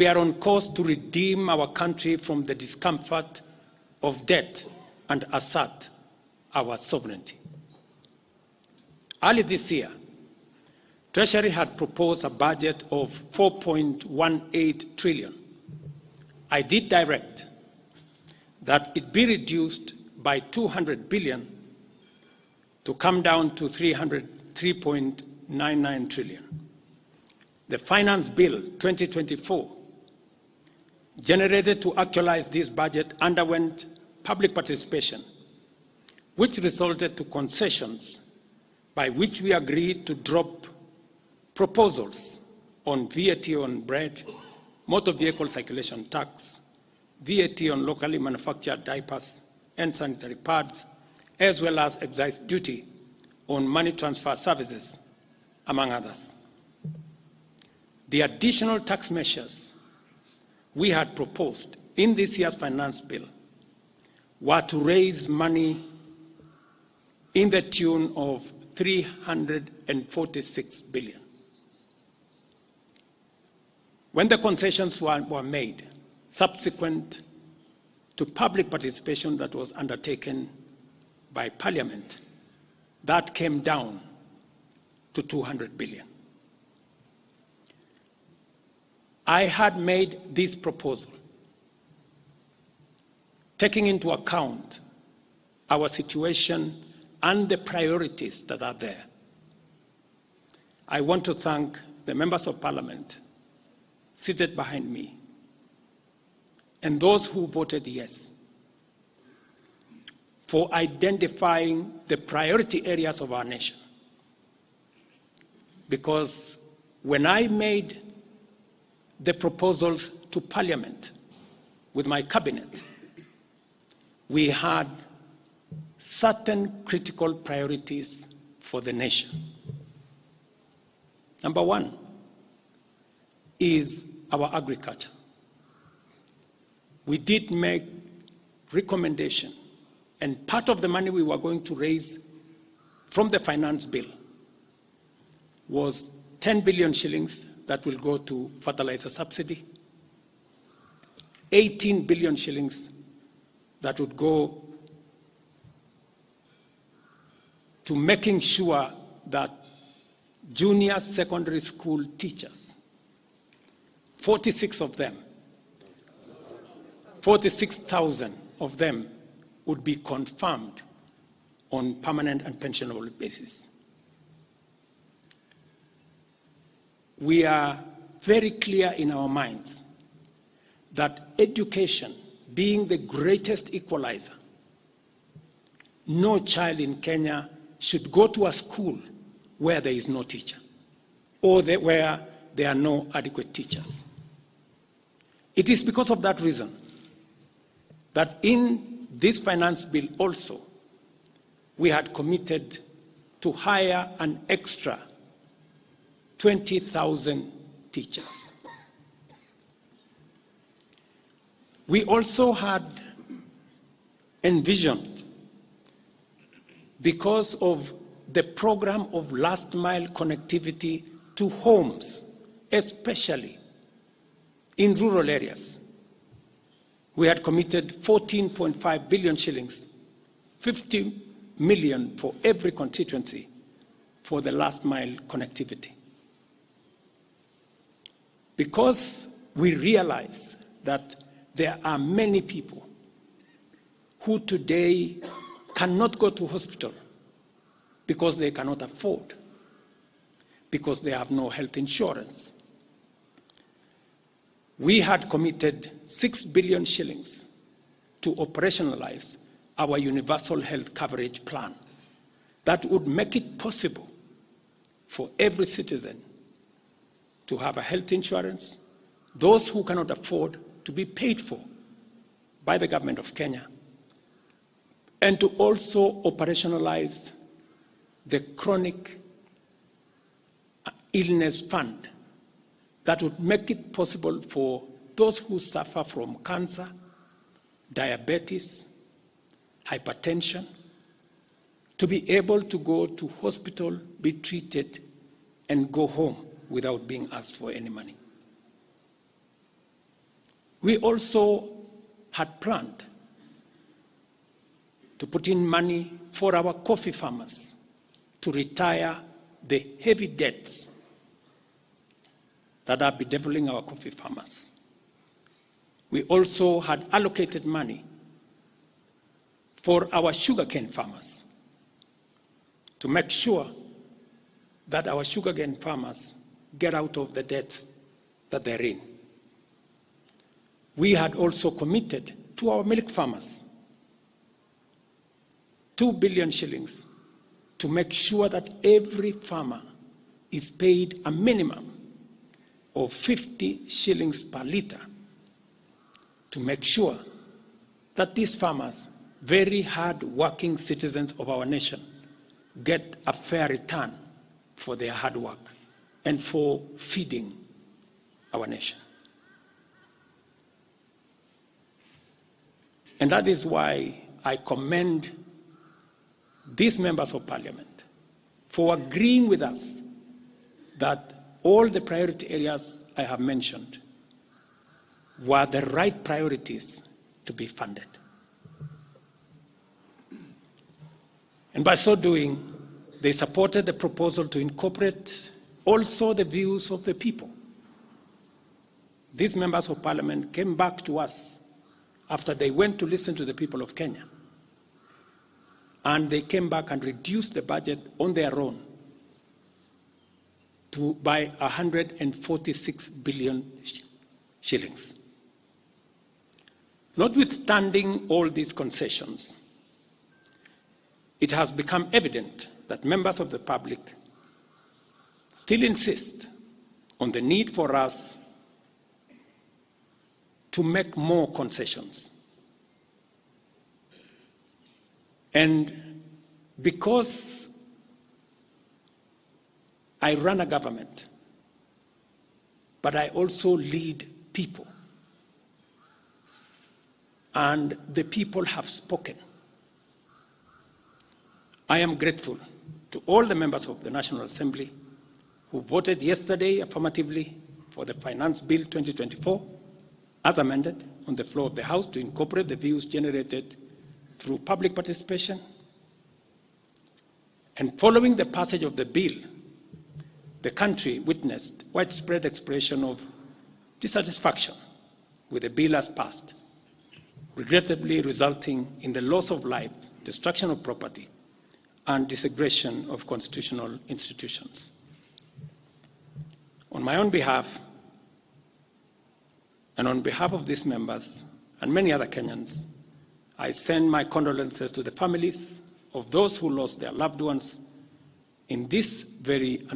We are on course to redeem our country from the discomfort of debt and assert our sovereignty. Early this year, Treasury had proposed a budget of 4.18 trillion. I did direct that it be reduced by 200 billion to come down to 3.99 trillion. The Finance Bill 2024, generated to actualize this budget, underwent public participation, which resulted to concessions by which we agreed to drop proposals on VAT on bread, motor vehicle circulation tax, VAT on locally manufactured diapers and sanitary pads, as well as excise duty on money transfer services, among others. The additional tax measures we had proposed in this year's finance bill were to raise money in the tune of 346 billion. When the concessions were made, subsequent to public participation that was undertaken by Parliament, that came down to 200 billion. I had made this proposal taking into account our situation and the priorities that are there. I want to thank the members of Parliament seated behind me and those who voted yes for identifying the priority areas of our nation. Because when I made the proposals to Parliament with my cabinet, we had certain critical priorities for the nation. Number one is our agriculture. We did make recommendation, and part of the money we were going to raise from the finance bill was 10 billion shillings that will go to fertilizer subsidy, 18 billion shillings that would go to making sure that junior secondary school teachers, 46,000 of them would be confirmed on permanent and pensionable basis. We are very clear in our minds that education, being the greatest equalizer, no child in Kenya should go to a school where there is no teacher or where there are no adequate teachers. It is because of that reason that in this finance bill also we had committed to hire an extra 20,000 teachers. We also had envisioned, because of the program of last mile connectivity to homes, especially in rural areas, we had committed 14.5 billion shillings, 50 million for every constituency for the last mile connectivity. Because we realize that there are many people who today cannot go to hospital because they cannot afford, because they have no health insurance. We had committed 6 billion shillings to operationalize our universal health coverage plan that would make it possible for every citizen to have a health insurance, those who cannot afford to be paid for by the government of Kenya, and to also operationalize the chronic illness fund that would make it possible for those who suffer from cancer, diabetes, hypertension, to be able to go to hospital, be treated, and go home without being asked for any money. We also had planned to put in money for our coffee farmers to retire the heavy debts that are bedeviling our coffee farmers. We also had allocated money for our sugarcane farmers to make sure that our sugarcane farmers get out of the debts that they're in. We had also committed to our milk farmers 2 billion shillings to make sure that every farmer is paid a minimum of 50 shillings per litre to make sure that these farmers, very hard-working citizens of our nation, get a fair return for their hard work and for feeding our nation. And that is why I commend these members of parliament for agreeing with us that all the priority areas I have mentioned were the right priorities to be funded. And by so doing, they supported the proposal to incorporate also the views of the people. These members of parliament came back to us after they went to listen to the people of Kenya. And they came back and reduced the budget on their own by 146 billion shillings. Notwithstanding all these concessions, it has become evident that members of the public still insist on the need for us to make more concessions. And because I run a government, but I also lead people, and the people have spoken, I am grateful to all the members of the National Assembly who voted yesterday affirmatively for the Finance Bill 2024 as amended on the floor of the House to incorporate the views generated through public participation. And following the passage of the bill, the country witnessed widespread expression of dissatisfaction with the bill as passed, regrettably resulting in the loss of life, destruction of property, and disintegration of constitutional institutions. On my own behalf, and on behalf of these members and many other Kenyans, I send my condolences to the families of those who lost their loved ones in this very